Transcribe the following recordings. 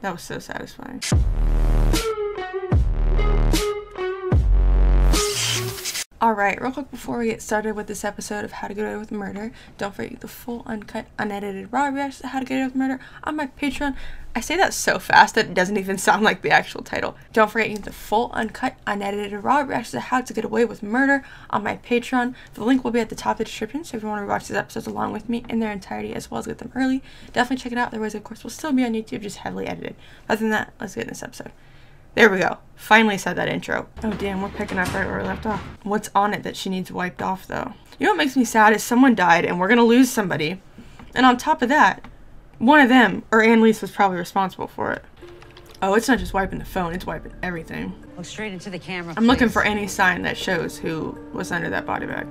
That was so satisfying. Alright, real quick before we get started with this episode of How to Get Away with Murder, don't forget the full, uncut, unedited, raw reactions to How to Get Away with Murder on my Patreon. I say that so fast that it doesn't even sound like the actual title. Don't forget you get the full, uncut, unedited, raw reactions to How to Get Away with Murder on my Patreon. The link will be at the top of the description, so if you want to watch these episodes along with me in their entirety as well as get them early, definitely check it out. Otherwise, of course, will still be on YouTube, just heavily edited. Other than that, let's get in this episode. There we go. Finally said that intro. Oh damn, we're picking up right where we left off. What's on it that she needs wiped off though? You know what makes me sad is someone died and we're gonna lose somebody. And on top of that, one of them, or Annalise, was probably responsible for it. Oh, it's not just wiping the phone, it's wiping everything. Look straight into the camera, I'm looking for any sign that shows who was under that body bag.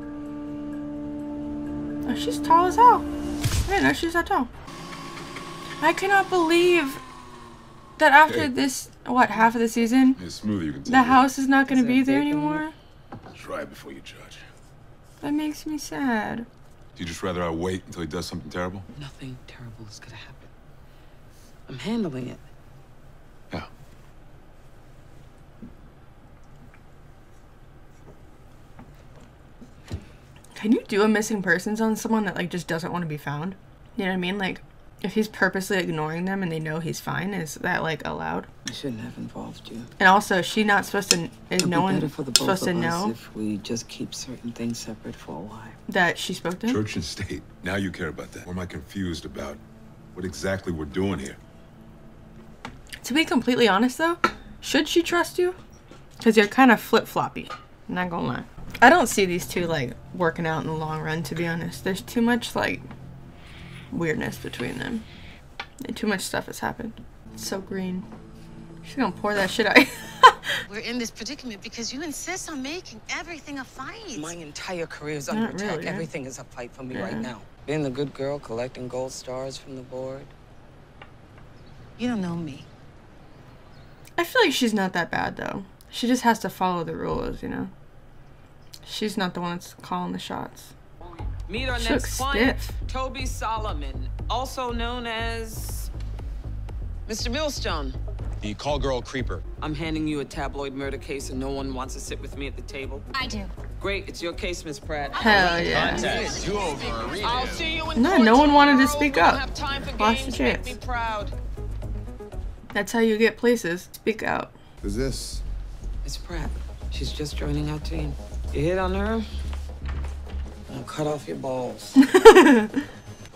Oh, she's tall as hell. I didn't know she's that tall. I cannot believe that after this, what, half of the season, the house is not going to be there anymore. Try before you judge. That makes me sad. Do you just rather I wait until he does something terrible? Nothing terrible is gonna happen. I'm handling it. Yeah. Can you do a missing persons on someone that, like, just doesn't want to be found? You know what I mean? Like, if he's purposely ignoring them and they know he's fine, is that, like, allowed? I shouldn't have involved you. And also, is she not supposed to, is no one supposed to know if we just keep certain things separate for a while? that she spoke to him? Church and state. Now you care about that. Or am I confused about what exactly we're doing here? To be completely honest, though, should she trust you? Because you're kind of flip-floppy. Not gonna lie. I don't see these two, like, working out in the long run, to be honest. There's too much, like, weirdness between them. And too much stuff has happened. It's so green. She's gonna pour that shit out. We're in this predicament because you insist on making everything a fight. My entire career is Not under attack. really, yeah. Everything is a fight for me Yeah. right now. Being the good girl, collecting gold stars from the board. You don't know me. I feel like she's not that bad, though. She just has to follow the rules, you know? She's not the one that's calling the shots. Meet our She next looks client, stiff. Toby Solomon, also known as Mr. Millstone. The call girl creeper. I'm handing you a tabloid murder case and no one wants to sit with me at the table. I do. Great, it's your case, Miss Pratt. Hell yeah. You over. Read I'll it. see you in No, court no one wanted to tomorrow. speak We don't up. have time for Lost the games. Make chance. me proud. That's how you get places. Speak out. Who's this? Miss Pratt, she's just joining our team. You hit on her, I'll cut off your balls. I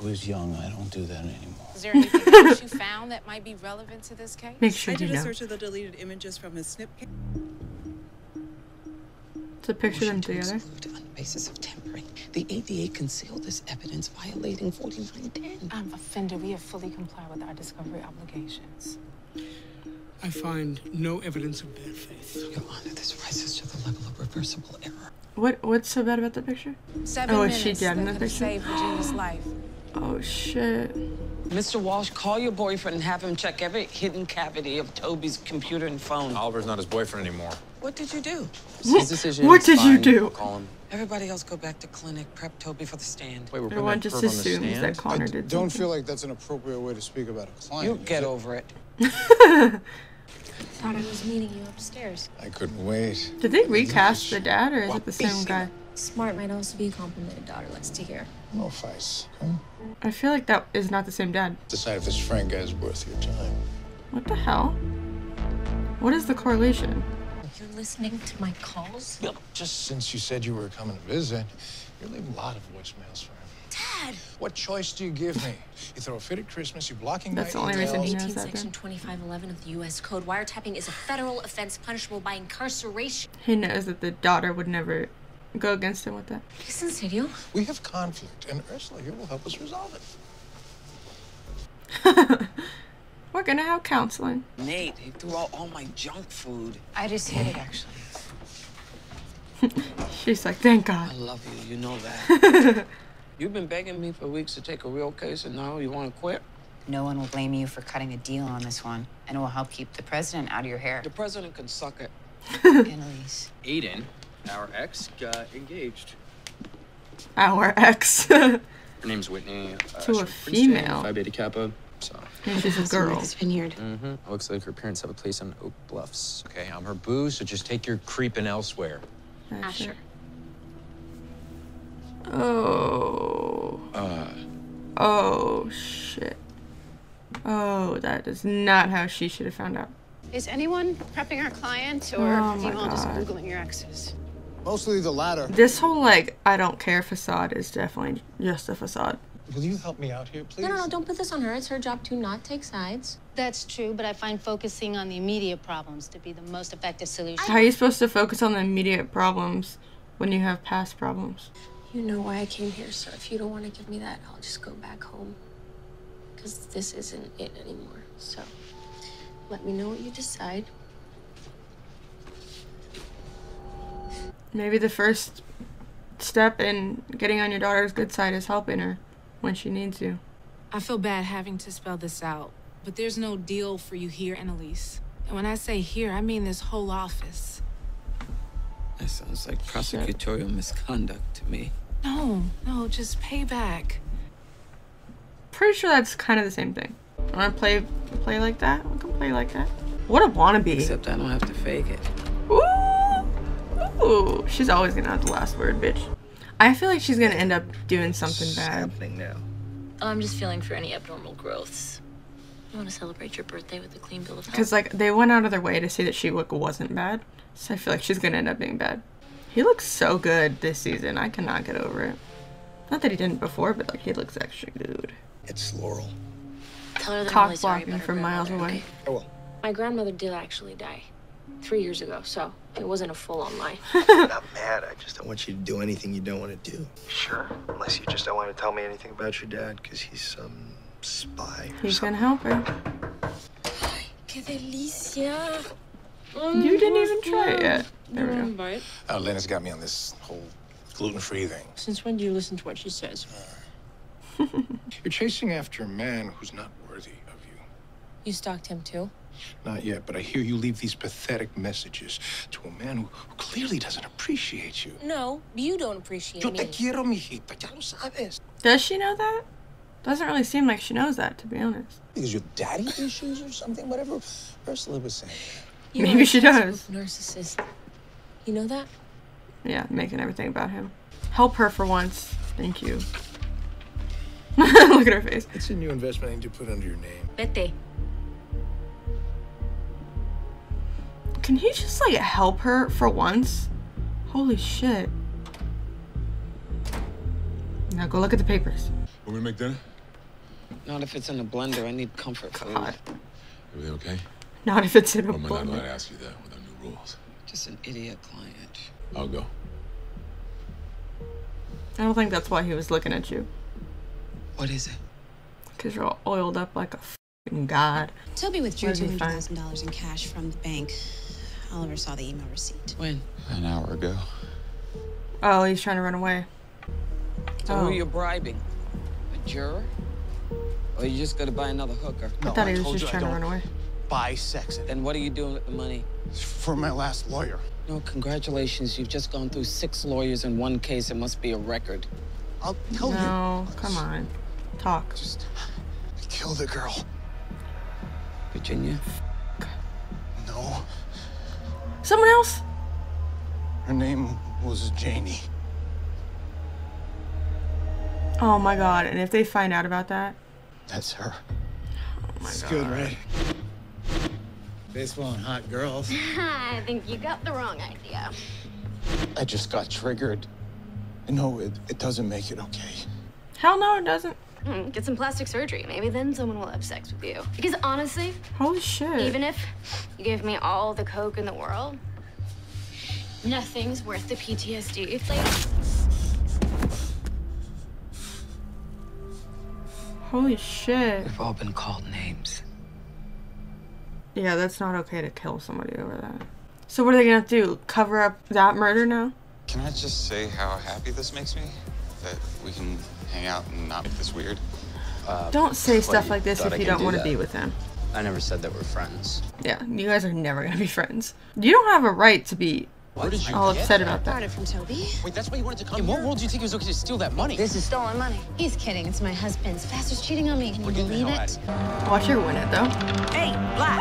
was young. I don't do that anymore. Is there anything that you found that might be relevant to this case? Make sure I you did a know. search of the deleted images from his snip case. To picture them together. Excluded on the basis of tampering. The ADA concealed this evidence, violating 4910. Offender, we have fully complied with our discovery obligations. I find no evidence of bad faith. Your Honor, this rises to the level of reversible error. What's so bad about the picture? 7 Oh, is minutes she dead in that the could have picture? saved Regina's life. Oh shit. Mr. Walsh, call your boyfriend and have him check every hidden cavity of Toby's computer and phone. Oliver's not his boyfriend anymore. What did you do? It's his decision. What It's did you fine. do? I'll call him. Everybody else go back to clinic. Prep Toby for the stand. Wait, we're putting Everyone that just perv on the assumes that stand? Connor did Don't something. feel like that's an appropriate way to speak about a client. You is get it? over it. Thought I was meeting you upstairs. I couldn't wait. Did they recast the dad, or is it the same guy? Smart might also be a complimented daughter. Let's take her. No fights. Okay? I feel like that is not the same dad. Decide if this Frank guy is worth your time. What the hell? What is the correlation? You're listening to my calls? Look, just since you said you were coming to visit, you leave a lot of voicemails for him. Dad! What choice do you give me? You throw a fit at Christmas, you're blocking That's my the only reason emails. he 18 knows that. Section Then. 2511 of the U.S. Code. Wiretapping is a federal offense punishable by incarceration. He knows that the daughter would never go against him with that. Listen, Sergio. We have conflict, and Ursula here will help us resolve it. We're gonna have counseling. Nate, he threw out all my junk food. I just hid it, actually. She's like, thank I God. love you, you know that. You've been begging me for weeks to take a real case, and now you want to quit? No one will blame you for cutting a deal on this one, and it will help keep the president out of your hair. The president can suck it. Annalise. Aiden, our ex, got engaged. Our ex. Her name's Whitney. To a she's from Princeton, female. Phi Beta Kappa. so. And she's a girl. This vineyard. Mm-hmm. Looks like her parents have a place on Oak Bluffs. Okay, I'm her boo, so just take your creeping elsewhere. Asher. Oh. Oh, shit. Oh, that is not how she should have found out. Is anyone prepping our client, or Oh are you my all just God. Googling your exes? Mostly the latter. This whole, like, I don't care facade is definitely just a facade. Will you help me out here, please? No, don't put this on her. It's her job to not take sides. That's true, but I find focusing on the immediate problems to be the most effective solution. How are you supposed to focus on the immediate problems when you have past problems? You know why I came here, so if you don't want to give me that, I'll just go back home. Because this isn't it anymore. So let me know what you decide. Maybe the first step in getting on your daughter's good side is helping her when she needs you. I feel bad having to spell this out, but there's no deal for you here, Annalise. And when I say here, I mean this whole office. That sounds like prosecutorial misconduct to me. No, just payback. Pretty sure that's kind of the same thing. Wanna play like that? We can play like that. What a wannabe. Except I don't have to fake it. Ooh, she's always gonna have the last word, bitch. I feel like she's gonna end up doing something bad. Now. Oh, I'm just feeling for any abnormal growths. You want to celebrate your birthday with a clean bill of health? Because, like, they went out of their way to say that she wasn't bad. So I feel like she's gonna end up being bad. He looks so good this season. I cannot get over it. Not that he didn't before, but, like, he looks extra good. It's Laurel. Tell her that I'm Cock really sorry blocking about her from miles grandmother, away. okay? I will. My grandmother did actually die 3 years ago, so it wasn't a full-on lie. I'm not mad. I just don't want you to do anything you don't want to do. Sure. Unless you just don't want to tell me anything about your dad, because he's some spy. He's gonna help her. Que delicia! You didn't even try it yet. There we go. Bite. Lena's got me on this whole gluten-free thing. Since when do you listen to what she says? You're chasing after a man who's not worthy of you. You stalked him too? Not yet, but I hear you leave these pathetic messages to a man who clearly doesn't appreciate you. No, you don't appreciate Yo me. te quiero, mijita. Ya lo sabes. Does she know that? Doesn't really seem like she knows that, to be honest. Because your daddy issues or something, whatever Ursula was saying. You Maybe are she a does. narcissist. You know that? Yeah, making everything about him. Help her for once. Thank you. Look at her face. It's a new investment I need to put under your name. Vete. Can he just, like, help her for once? Holy shit. Now go look at the papers. Want me to make dinner? Not if it's in a blender. I need comfort food. God. Everything okay? Not if it's in a Or am I not allowed blender. to ask you that with our new rules? Just an idiot client. I'll go. I don't think that's why he was looking at you. What is it? Because you're all oiled up like a f***ing god. Toby withdrew Where'd he find- $200,000 in cash from the bank. Oliver saw the email receipt. When? An hour ago. Oh, he's trying to run away. So Oh. who you bribing? A juror? Or you just gonna buy another hooker? I thought he was just trying to run away. Buy sex. Then what are you doing with the money? For my last lawyer. No, congratulations. You've just gone through 6 lawyers in one case. It must be a record. I'll tell you. No, come on. Talk. I killed a girl. Virginia? No. Someone else? Her name was Janie. Oh my god, and if they find out about that? That's her. Oh my It's god. good, right? Baseball and hot girls. I think you got the wrong idea. I just got triggered. No, it doesn't make it okay. Hell no, it doesn't. Get some plastic surgery. Maybe then someone will have sex with you. Because honestly, Holy shit. even if you give me all the coke in the world, nothing's worth the PTSD. Holy shit. We've all been called names. Yeah, that's not okay to kill somebody over that. So what are they gonna do? Cover up that murder now? Can I just say how happy this makes me? That we can hang out and not make this weird? Don't say What, stuff you like this thought if I you could don't do want to that? be with him. I never said that we're friends. Yeah, you guys are never gonna be friends. You don't have a right to be Where did you all get upset that? about that. Borrowed it from Toby. Wait, that's why you wanted to come In what world do you think it was okay to steal that money? This is stolen money. He's kidding. It's my husband's. Vaster's cheating on me. Can you believe it? Watch her win it though. Hey, Black.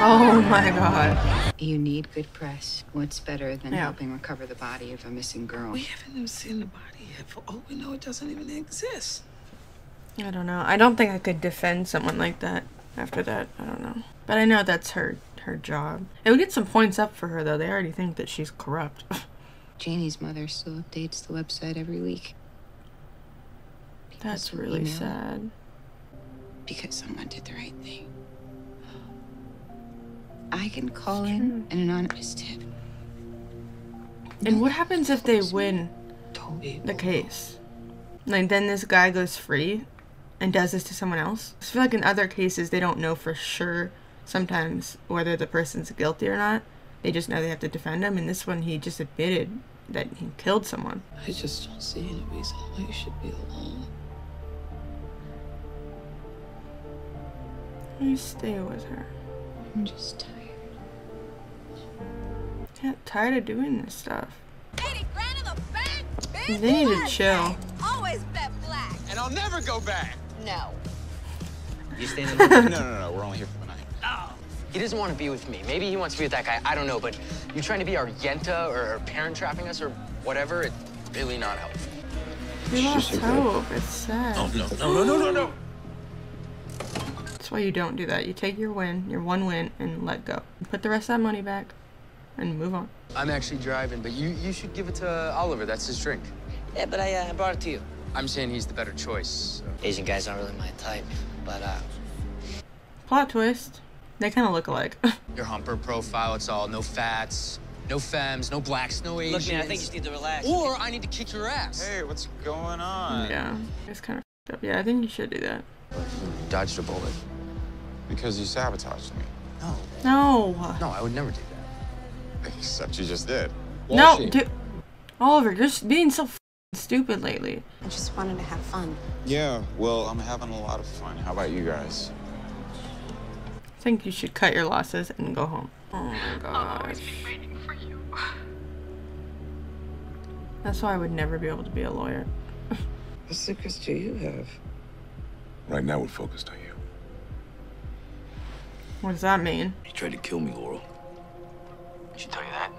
Oh my god. You need good press. What's better than Yeah. helping recover the body of a missing girl? We haven't even seen the body yet. For all we know, it doesn't even exist. I don't know. I don't think I could defend someone like that after that. I don't know. But I know that's her job. It would get some points up for her though. They already think that she's corrupt. Janie's mother still updates the website every week. That's Because of really email. sad. Because someone did the right thing. I can call in an anonymous tip. And what happens if they win the case? Like, then this guy goes free and does this to someone else? I feel like in other cases, they don't know for sure sometimes whether the person's guilty or not. They just know they have to defend him. And this one, he just admitted that he killed someone. I just don't see any reason why you should be alone. You stay with her. I'm just tired. Yeah, tired of doing this stuff. 80 grand in the bank, bitch. They need to chill. Always bet Black. And I'll never go back. No. You standing No, we're only here for the night. He doesn't want to be with me. Maybe he wants to be with that guy. I don't know, but you trying to be our Yenta or parent trapping us or whatever, it's really not helpful. We lost hope. It's sad. No. That's why you don't do that. You take your win, your one win, and let go. Put the rest of that money back and move on. I'm actually driving, but you should give it to Oliver. That's his drink. Yeah, but I brought it to you. I'm saying he's the better choice. So. Asian guys aren't really my type, but Plot twist. They kind of look alike. Your humper profile, it's all no fats, no femmes, no blacks, no Asians. look, man, I think you just need to relax. Or I need to kick your ass. Hey, what's going on? Yeah, it's kind of up. Yeah, I think you should do that. You dodged a bullet. Because you sabotaged me. No. No, I would never do that. Except you just did. No, dude. Oliver, you're being so stupid lately. I just wanted to have fun. Yeah, well, I'm having a lot of fun. How about you guys? I think you should cut your losses and go home. Oh my gosh. Waiting for you. That's why I would never be able to be a lawyer. What secrets do you have? Right now, we're focused on you. What does that mean? You tried to kill me, Laurel. Did she tell you that?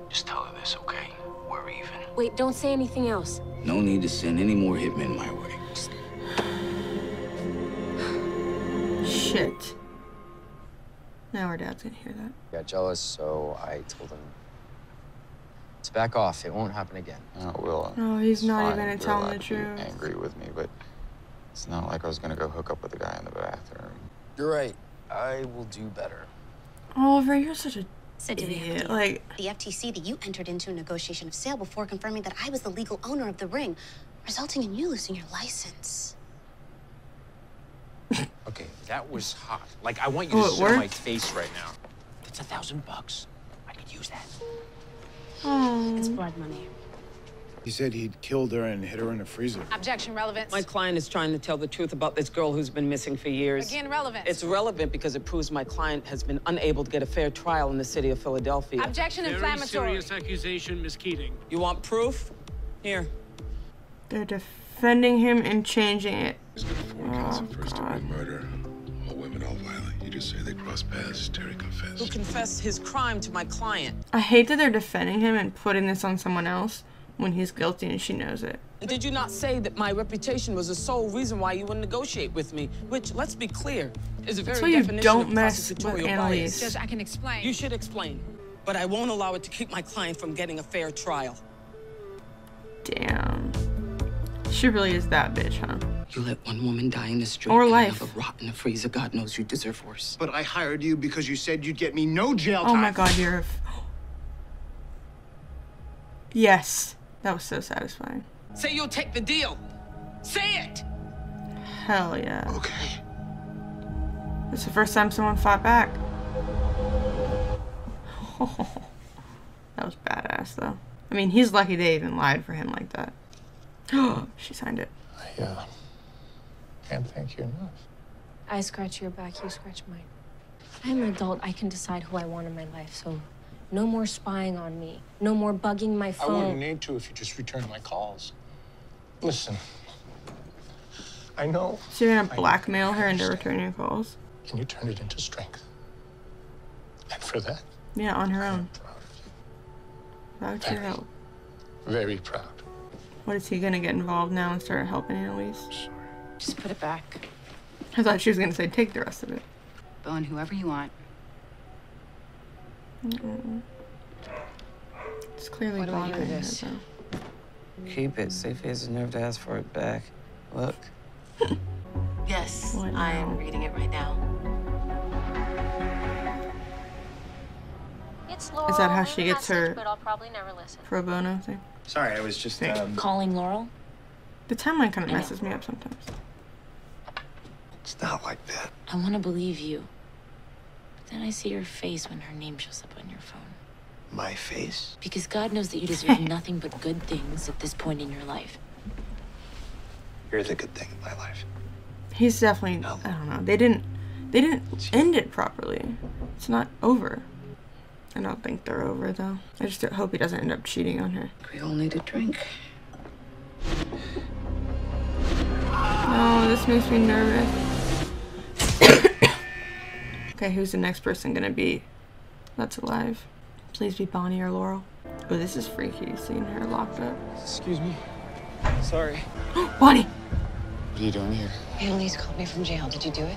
Just tell her this, okay? We're even. Wait, don't say anything else. No need to send any more hitmen my way. Shit. Now our dad's gonna hear that. Got jealous, so I told him to back off. It won't happen again. No, it will. Oh, he's It's not fine. even You're telling allowed the to be truth. angry with me, but it's not like I was gonna go hook up with the guy in the bathroom. You're right. I will do better. Oliver, you're such a So do we have idiot. to Like, the FTC that you entered into a negotiation of sale before confirming that I was the legal owner of the ring, resulting in you losing your license. Okay, that was hot. Like, I want you Oh, to it sit on my worked? face right now. That's $1,000. I could use that. It's blood money. He said he'd killed her and hid her in a freezer. Objection, relevance. My client is trying to tell the truth about this girl who's been missing for years. Again, relevance. It's relevant because it proves my client has been unable to get a fair trial in the city of Philadelphia. Objection, Very inflammatory. serious accusation, Miss Keating. You want proof? Here. they're defending him and changing it. He's got 4 counts of first-degree murder. All women, all violent. You just say they crossed paths. Terry Who confessed. confessed his crime to my client. I hate that they're defending him and putting this on someone else when he's guilty and she knows it. Did you not say that my reputation was the sole reason why you wouldn't negotiate with me? Which, let's be clear, is a very That's why you definition don't of mess with prosecutorial Annalise. bias. Judge, I can explain. You should explain, but I won't allow it to keep my client from getting a fair trial. Damn. She really is that bitch, huh? You let one woman die in the street Or and life. another rot in the freezer. God knows you deserve worse. But I hired you because you said you'd get me no jail Oh time. my god, you're a... Yes. That was so satisfying. Say you'll take the deal. Say it! Hell yeah. Okay. It's the first time someone fought back. That was badass, though. I mean, he's lucky they even lied for him like that. She signed it. I can't thank you enough. I scratch your back, you scratch mine. I'm an adult. I can decide who I want in my life, so No more spying on me. No more bugging my I phone. wouldn't need to if you just returned my calls. Listen, I know. So you're gonna blackmail her into returning your calls? And you turned it into strength. And for that, Yeah, on her own. Without your help. very proud. What, is he gonna get involved now and start helping Annalise? Just put it back. I thought she was gonna say take the rest of it. Bone whoever you want. It's clearly What do I do bothering with her, this? though. Keep it. Safe has the nerve to ask for it back. Look. Yes, What I now? am reading it right now. It's Is that how she gets her But I'll probably never listen. pro bono thing? Sorry, I was just, Calling Laurel? The timeline kind of messes me up sometimes. It's not like that. I want to believe you. But then I see your face when her name shows up on your phone. My face? Because God knows that you deserve nothing but good things at this point in your life. You're the good thing in my life. He's definitely, I don't know. They didn't end it properly. It's not over. I don't think they're over though. I just hope he doesn't end up cheating on her. We all need a drink. No, this makes me nervous. Okay, who's the next person gonna be that's alive? Please be Bonnie or Laurel. Oh, this is freaky, seeing her locked up. Excuse me. Sorry. Bonnie! What are you doing here? Annalise called me from jail. Did you do it?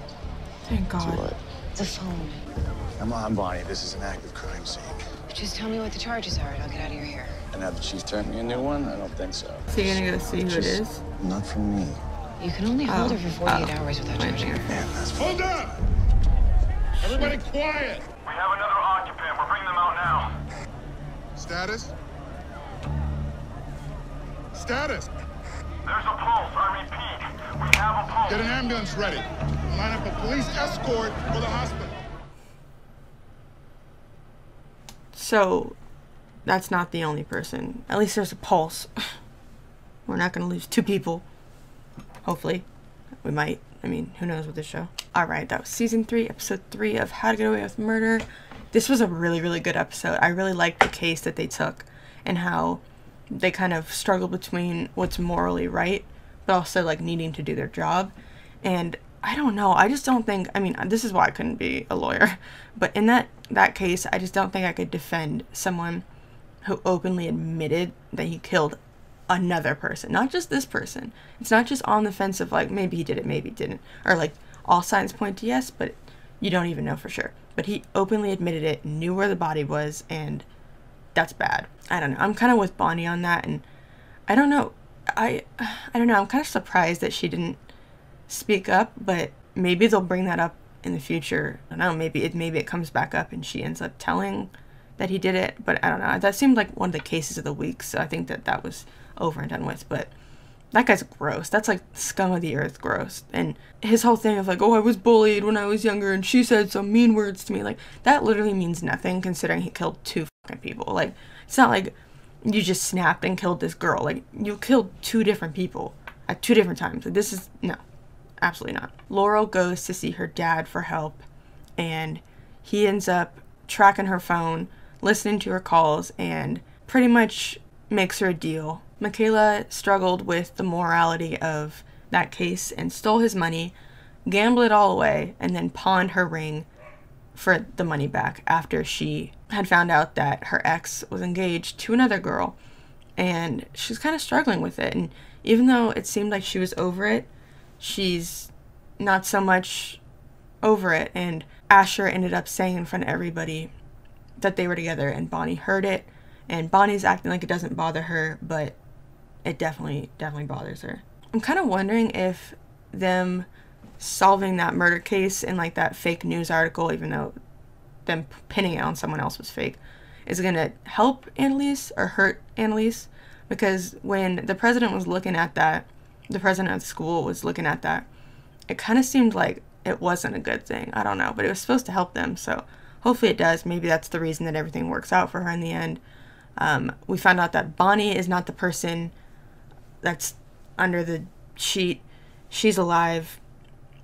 Thank God. What? The phone. Come on, Bonnie. This is an active crime scene. Just tell me what the charges are and I'll get out of your hair. And now that she's turned me a new one, I don't think so. So you're gonna go see who it is? Not from me. You can only hold her for 48 hours without charging her. Hold up! Everybody quiet! We have another occupant. We're bringing them out now. Status? Status! There's a pulse. I repeat. We have a pulse. Get an ambulance ready. Line up a police escort for the hospital. So, that's not the only person. At least there's a pulse. We're not gonna lose 2 people. Hopefully. We might. I mean, who knows with this show. Alright, that was season 3, episode 3 of How to Get Away with Murder. This was a really, really good episode. I really liked the case that they took and how they kind of struggle between what's morally right, but also like needing to do their job. And I don't know. I just don't think, I mean, this is why I couldn't be a lawyer, but in that case, I just don't think I could defend someone who openly admitted that he killed another person, not just this person. It's not just on the fence of like, maybe he did it, maybe he didn't, or like all signs point to yes, but you don't even know for sure. But he openly admitted it, knew where the body was, and that's bad. I don't know. I'm kind of with Bonnie on that, and I don't know. I don't know. I'm kind of surprised that she didn't speak up, but maybe they'll bring that up in the future. I don't know. Maybe it comes back up and she ends up telling that he did it, but I don't know. That seemed like one of the cases of the week, so I think that was over and done with. But that guy's gross. That's like scum of the earth gross. And his whole thing of like, oh, I was bullied when I was younger and she said some mean words to me. Like, that literally means nothing considering he killed 2 fucking people. Like, it's not like you just snapped and killed this girl. Like, you killed 2 different people at 2 different times. Like, this is, no, absolutely not. Laurel goes to see her dad for help and he ends up tracking her phone, listening to her calls, and pretty much makes her a deal. Michaela struggled with the morality of that case and stole his money, gambled it all away, and then pawned her ring for the money back after she had found out that her ex was engaged to another girl. And she's kind of struggling with it. And even though it seemed like she was over it, she's not so much over it. And Asher ended up saying in front of everybody that they were together, and Bonnie heard it. And Bonnie's acting like it doesn't bother her, but it definitely bothers her. I'm kind of wondering if them solving that murder case in like that fake news article, even though them pinning it on someone else was fake, is going to help Annalise or hurt Annalise. Because when the president was looking at that, the president of the school was looking at that, it kind of seemed like it wasn't a good thing. I don't know, but it was supposed to help them, so hopefully it does. Maybe that's the reason that everything works out for her in the end. We found out that Bonnie is not the person that's under the sheet. She's alive.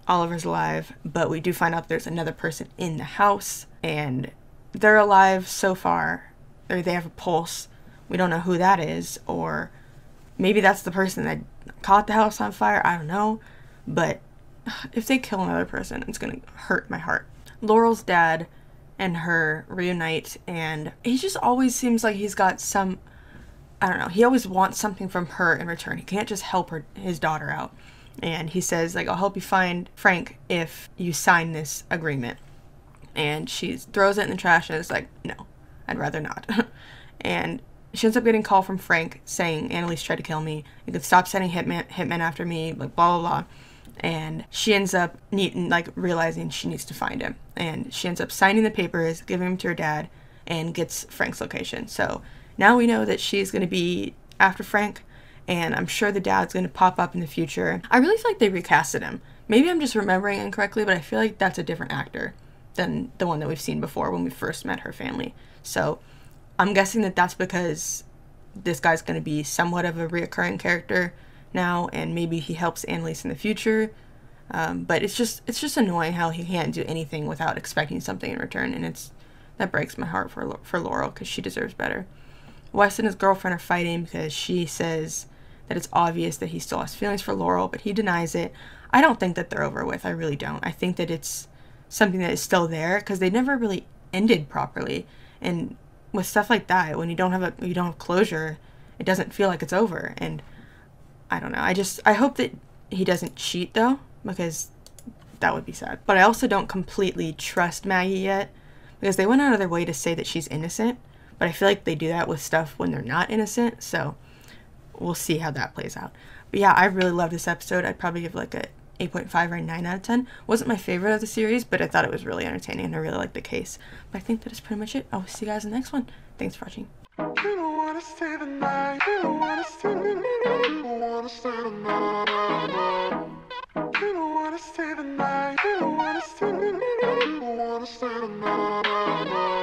Oliver's alive. But we do find out there's another person in the house. And they're alive so far, or they have a pulse. We don't know who that is, or maybe that's the person that caught the house on fire. I don't know. But if they kill another person, it's gonna hurt my heart. Laurel's dad and her reunite, and he just always seems like he's got some, I don't know, he always wants something from her in return. He can't just help his daughter out. And he says, like, I'll help you find Frank if you sign this agreement. And she throws it in the trash and is like, no, I'd rather not. And she ends up getting a call from Frank saying, Annalise tried to kill me. You could stop sending hitmen after me, like, blah, blah, blah. And she ends up realizing she needs to find him. And she ends up signing the papers, giving them to her dad, and gets Frank's location. So now we know that she's going to be after Frank, and I'm sure the dad's going to pop up in the future. I really feel like they recasted him. Maybe I'm just remembering incorrectly, but I feel like that's a different actor than the one that we've seen before when we first met her family. So I'm guessing that that's because this guy's going to be somewhat of a reoccurring character now, and maybe he helps Annalise in the future. But it's just annoying how he can't do anything without expecting something in return, and that breaks my heart for Laurel, because she deserves better. Wes and his girlfriend are fighting because she says that it's obvious that he still has feelings for Laurel, but he denies it. I don't think that they're over with. I really don't. I think that it's something that is still there, because they never really ended properly. And with stuff like that, when you don't have closure, it doesn't feel like it's over. And I don't know. I hope that he doesn't cheat, though, because that would be sad. But I also don't completely trust Maggie yet, because they went out of their way to say that she's innocent, but I feel like they do that with stuff when they're not innocent, so we'll see how that plays out. But yeah, I really love this episode. I'd probably give like a 8.5 or a 9 out of 10. Wasn't my favorite of the series, but I thought it was really entertaining, and I really liked the case. But I think that is pretty much it. I will see you guys in the next one. Thanks for watching. You don't wanna stay the night. You don't wanna stay the night. You don't wanna stay the night. You don't wanna stay the night. You don't wanna stay the night. You don't wanna stay the night.